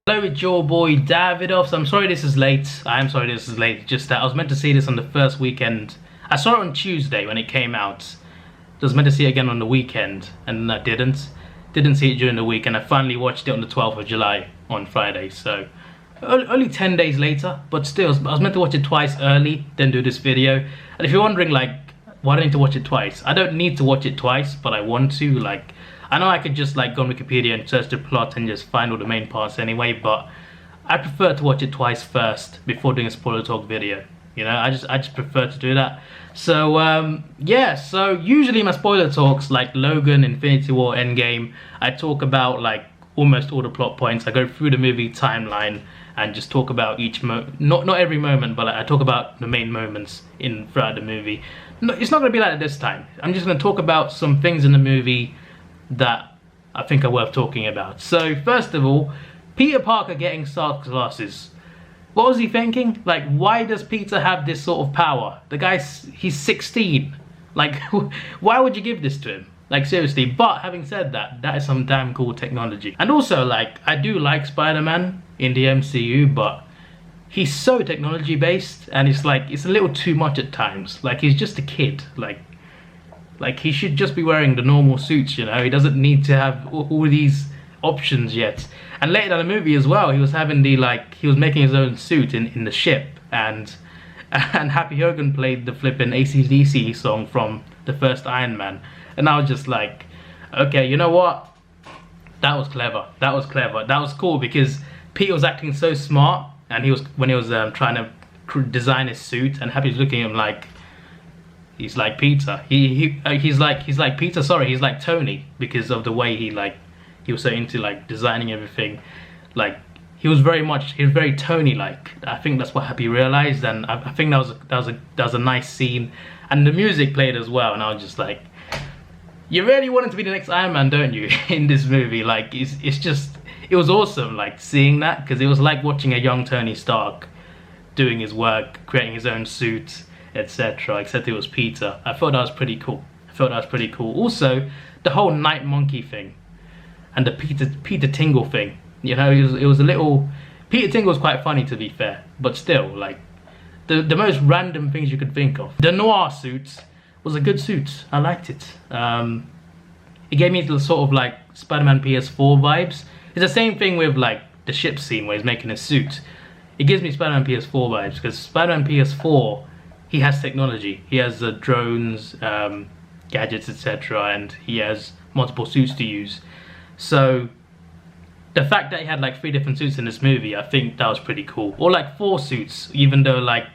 Hello, it's your boy Davidoff. So I'm sorry this is late. I am sorry this is late. Just that I was meant to see this on the first weekend. I saw it on Tuesday when it came out. I was meant to see it again on the weekend, and I didn't. Didn't see it during the week, and I finally watched it on the 12th of July on Friday. So only 10 days later, but still, I was meant to watch it twice early, then do this video. And if you're wondering, like, why do I need to watch it twice? I don't need to watch it twice, but I want to. Like, I know I could just like go on Wikipedia and search the plot and just find all the main parts anyway, but I prefer to watch it twice first before doing a spoiler talk video. You know, I just prefer to do that. So yeah, so usually my spoiler talks, like Logan, Infinity War, Endgame, I talk about like almost all the plot points. I go through the movie timeline and just talk about each not every moment, but like, I talk about the main moments throughout the movie. No, it's not gonna be like that this time. I'm just gonna talk about some things in the movie that I think are worth talking about. So first of all, Peter Parker getting Stark glasses. What was he thinking? Like, why does Peter have this sort of power? The he's 16. Like, why would you give this to him? Like, seriously. But having said that, that is some damn cool technology. And also, like, I do like Spider-Man in the MCU, but he's so technology based, and it's like, it's a little too much at times. Like, he's just a kid. Like he should just be wearing the normal suits, you know? He doesn't need to have all these options yet. And later in the movie as well, he was having he was making his own suit in the ship, and Happy Hogan played the flippin' AC/DC song from the first Iron Man. And I was just like, okay, you know what? That was clever. That was clever. That was cool, because Pete was acting so smart, and when he was trying to design his suit, and Happy's looking at him like, he's like Peter. He's like Peter. Sorry, he's like Tony, because of the way he was so into like designing everything. Like he was very Tony like. I think that's what Happy realized, and I think that was a nice scene, and the music played as well. And I was just like, you really wanted to be the next Iron Man, don't you? In this movie, like it was awesome, like seeing that, because it was like watching a young Tony Stark doing his work, creating his own suit, etc. Except it was Peter. I thought that was pretty cool. Also, the whole Night Monkey thing and the Peter Tingle thing. You know, it was a little. Peter Tingle was quite funny, to be fair, but still, like the most random things you could think of. The noir suit was a good suit. I liked it. It gave me the sort of like Spider-Man PS4 vibes. It's the same thing with like the ship scene where he's making his suit. It gives me Spider-Man PS4 vibes, because Spider-Man PS4, he has technology. He has drones, gadgets, etc., and he has multiple suits to use. So the fact that he had like 3 different suits in this movie, I think that was pretty cool. Or like 4 suits, even though like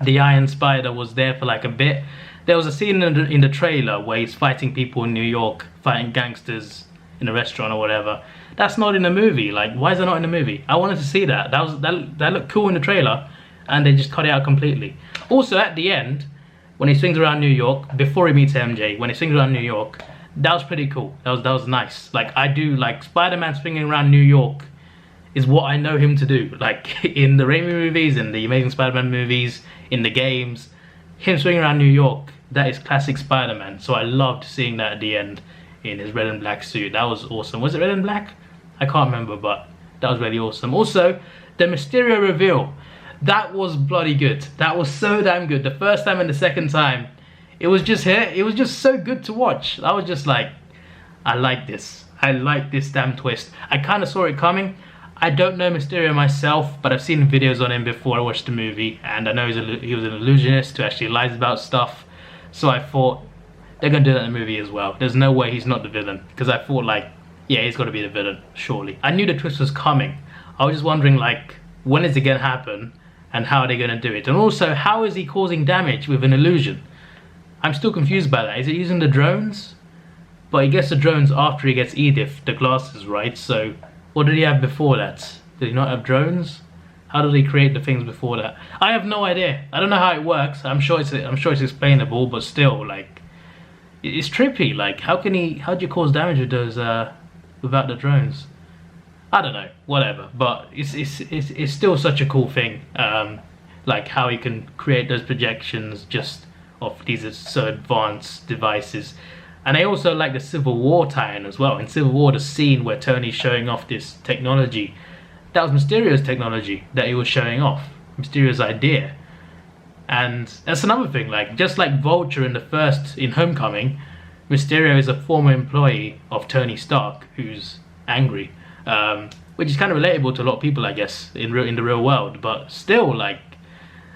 the Iron Spider was there for like a bit. There was a scene in the trailer where he's fighting people in New York, fighting gangsters in a restaurant or whatever. That's not in the movie. Like, why is that not in the movie? I wanted to see that. That looked cool in the trailer, and they just cut it out completely. Also, at the end, when he swings around New York, before he meets MJ, when he swings around New York, that was pretty cool. That was nice. Like, I do like Spider-Man swinging around New York is what I know him to do. Like in the Raimi movies, in the Amazing Spider-Man movies, in the games, him swinging around New York, that is classic Spider-Man. So I loved seeing that at the end in his red and black suit. That was awesome. Was it red and black? I can't remember, but that was really awesome. Also, the Mysterio reveal. That was bloody good. That was so damn good. The first time and the second time, it was just here. It was just so good to watch. I was just like, I like this. I like this damn twist. I kind of saw it coming. I don't know Mysterio myself, but I've seen videos on him before I watched the movie, and I know he was an illusionist who actually lies about stuff. So I thought, they're gonna do that in the movie as well. There's no way he's not the villain, because I thought like, yeah, he's got to be the villain, surely. I knew the twist was coming. I was just wondering like, when is it gonna happen? And how are they going to do it? And also, how is he causing damage with an illusion? I'm still confused by that. Is it using the drones? But he gets the drones after he gets Edith, the glasses, right? So, what did he have before that? Did he not have drones? How did he create the things before that? I have no idea. I don't know how it works. I'm sure it's explainable, but still, like, it's trippy. Like, how do you cause damage with those without the drones? I don't know, whatever, but it's still such a cool thing, like how he can create those projections just of these so advanced devices. And I also like the Civil War tie-in as well. In Civil War, the scene where Tony's showing off this technology, that was Mysterio's technology that he was showing off. Mysterio's idea. And that's another thing, like, just like Vulture in Homecoming, Mysterio is a former employee of Tony Stark who's angry, which is kind of relatable to a lot of people, I guess, in the real world. But still, like,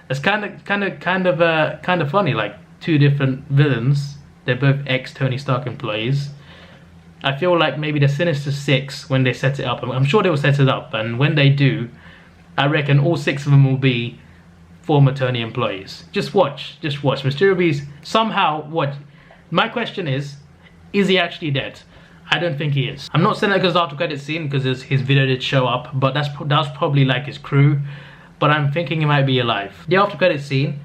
it's kind of funny. Like, two different villains, they're both ex-Tony Stark employees. I feel like maybe the Sinister Six, when they set it up, I'm sure they will set it up, and when they do, I reckon all 6 of them will be former Tony employees. Just watch. Mysterio be somehow what? My question is he actually dead? I don't think he is. I'm not saying that because after credit scene, because his video did show up, but that's probably like his crew. But I'm thinking he might be alive. The after credit scene,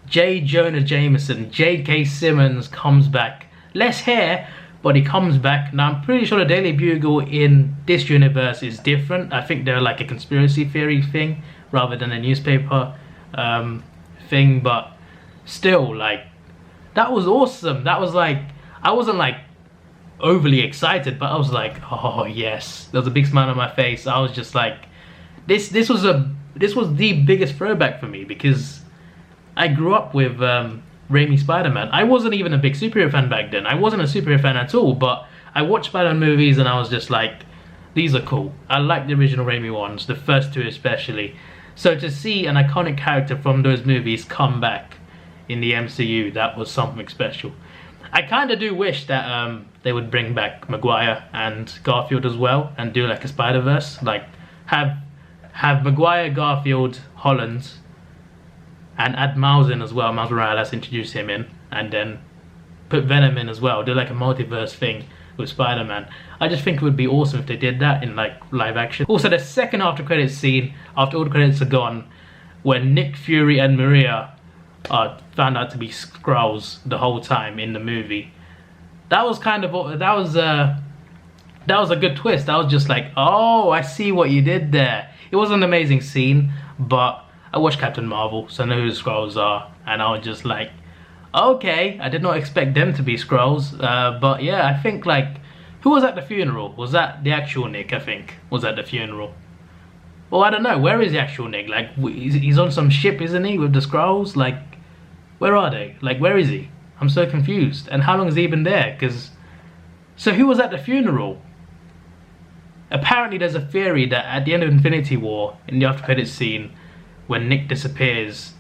J. Jonah Jameson, J.K. Simmons comes back. Less hair, but he comes back. Now I'm pretty sure the Daily Bugle in this universe is different. I think they're like a conspiracy theory thing rather than a newspaper thing, but still, like, that was awesome. That was like, I wasn't like overly excited, but I was like, oh yes, there was a big smile on my face. I was just like, this was the biggest throwback for me, because I grew up with Raimi Spider-Man. I wasn't even a big superhero fan back then. I wasn't a superhero fan at all, but I watched Spider-Man movies and I was just like, these are cool. I like the original Raimi ones, the first 2 especially. So to see an iconic character from those movies come back in the MCU, that was something special. I kind of do wish that they would bring back Maguire and Garfield as well and do like a Spider-Verse. Like, have Maguire, Garfield, Holland, and add Miles in as well. Miles Morales, introduce him in, and then put Venom in as well. Do like a multiverse thing with Spider-Man. I just think it would be awesome if they did that in like live action. Also, the second after credits scene, after all the credits are gone, when Nick Fury and Maria are found out to be Skrulls the whole time in the movie, that was a good twist. That was just like, oh, I see what you did there. It was an amazing scene, but I watched Captain Marvel, so I know who the Skrulls are, and I was just like, okay, I did not expect them to be Skrulls, but yeah, I think, like, who was at the funeral? Was that the actual Nick, I think, was at the funeral? Well, I don't know, where is the actual Nick? Like, he's on some ship, isn't he, with the Skrulls? Like, where are they? Like, where is he? I'm so confused. And how long has he been there? So who was at the funeral? Apparently there's a theory that at the end of Infinity War, in the after credits scene, when Nick disappears,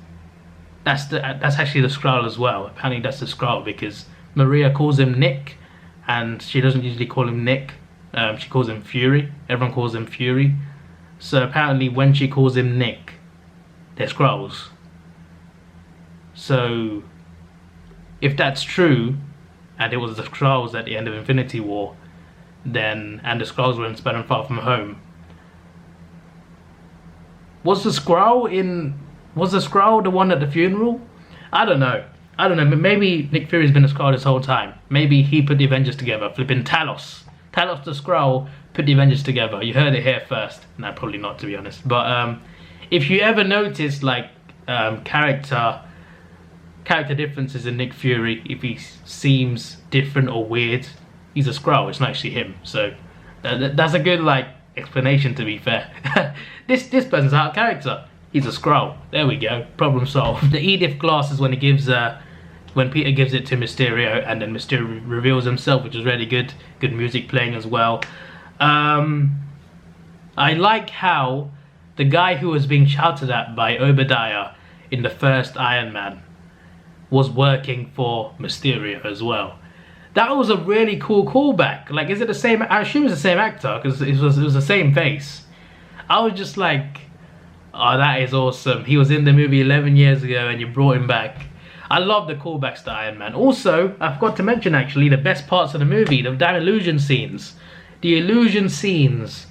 that's actually the Skrull as well. Apparently that's the Skrull, because Maria calls him Nick, and she doesn't usually call him Nick. She calls him Fury. Everyone calls him Fury. So apparently when she calls him Nick, they're Skrulls. So if that's true, and it was the Skrulls at the end of Infinity War, then, and the Skrulls were in Spider-Man Far From Home, was the Skrull the one at the funeral? I don't know. Maybe Nick Fury's been a Skrull this whole time. Maybe he put the Avengers together. Flipping Talos the Skrull put the Avengers together. You heard it here first. No, probably not, to be honest. But if you ever notice, like, character differences in Nick Fury, if he seems different or weird, he's a Skrull. It's not actually him. So that's a good, like, explanation, to be fair. This person's out of character. He's a Skrull. There we go. Problem solved. The Edith glasses when when Peter gives it to Mysterio, and then Mysterio reveals himself, which is really good. Good music playing as well. I like how the guy who was being shouted at by Obadiah in the first Iron Man was working for Mysterio as well. That was a really cool callback. Like, is it the same? I assume it's the same actor, because it was the same face. I was just like, oh, that is awesome. He was in the movie 11 years ago and you brought him back. I love the callbacks to Iron Man. Also, I forgot to mention, actually, the best parts of the movie, the damn illusion scenes. The illusion scenes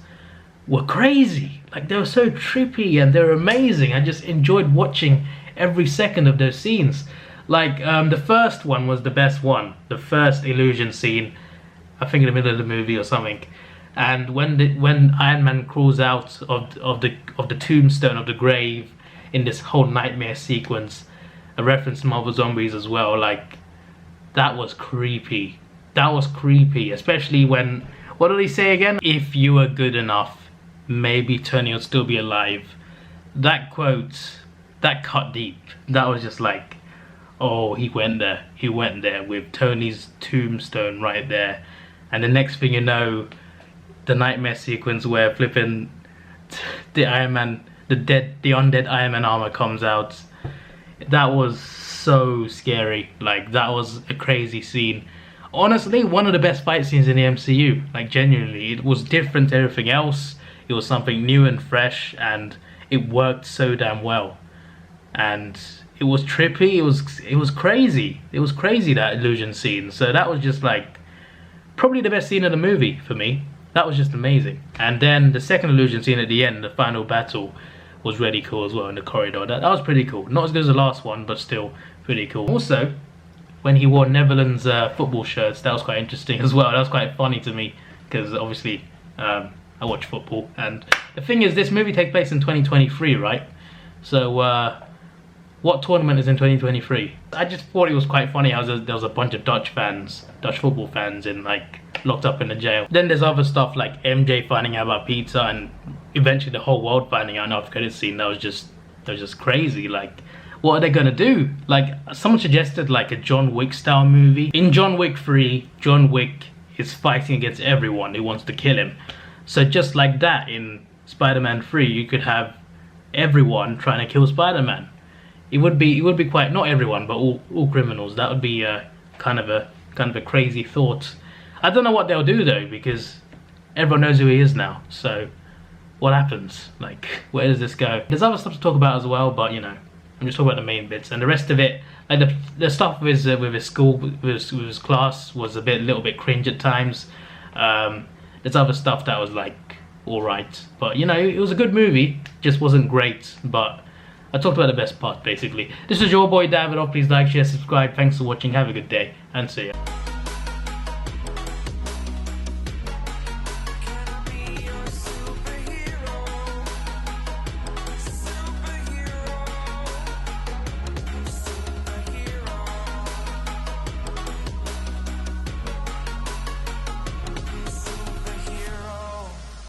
were crazy. Like, they were so trippy and they were amazing. I just enjoyed watching every second of those scenes. Like, the first one was the best one. The first illusion scene, I think in the middle of the movie or something. And when Iron Man crawls out of the tombstone of the grave in this whole nightmare sequence, a reference to Marvel Zombies as well, like, that was creepy. That was creepy, especially when, what did he say again? If you were good enough, maybe Tony will still be alive. That quote, that cut deep. That was just like, oh, he went there with Tony's tombstone right there. And the next thing you know, the nightmare sequence where flipping the Iron Man, the undead Iron Man armor comes out. That was so scary. Like, that was a crazy scene. Honestly, one of the best fight scenes in the MCU. Like, genuinely, it was different to everything else. It was something new and fresh, and it worked so damn well. And it was trippy. It was crazy. It was crazy, that illusion scene. So that was just like probably the best scene of the movie for me. That was just amazing. And then the second illusion scene at the end, the final battle, was really cool as well in the corridor. That was pretty cool. Not as good as the last one, but still pretty cool. Also, when he wore Netherlands football shirts, that was quite interesting as well. That was quite funny to me because obviously I watch football. And the thing is, this movie takes place in 2023, right? So what tournament is in 2023? I just thought it was quite funny how there was a bunch of Dutch football fans locked up in the jail. Then there's other stuff like MJ finding out about pizza and eventually the whole world finding out in the after credits scene. That was just crazy. Like, what are they gonna do? Like, someone suggested like a John Wick style movie. In John Wick 3, John Wick is fighting against everyone who wants to kill him. So just like that, in Spider-Man 3, you could have everyone trying to kill Spider-Man. It would be quite, not everyone, but all criminals. That would be kind of a crazy thought. I don't know what they'll do though, because everyone knows who he is now. So what happens? Like, where does this go? There's other stuff to talk about as well, but you know, I'm just talking about the main bits, and the rest of it, like the stuff with his school, with his class, was a little bit cringe at times. There's other stuff that was like all right, but you know, it was a good movie. Just wasn't great, but I talked about the best part basically. This is your boy Davidoff. Please like, share, subscribe. Thanks for watching. Have a good day, and see ya.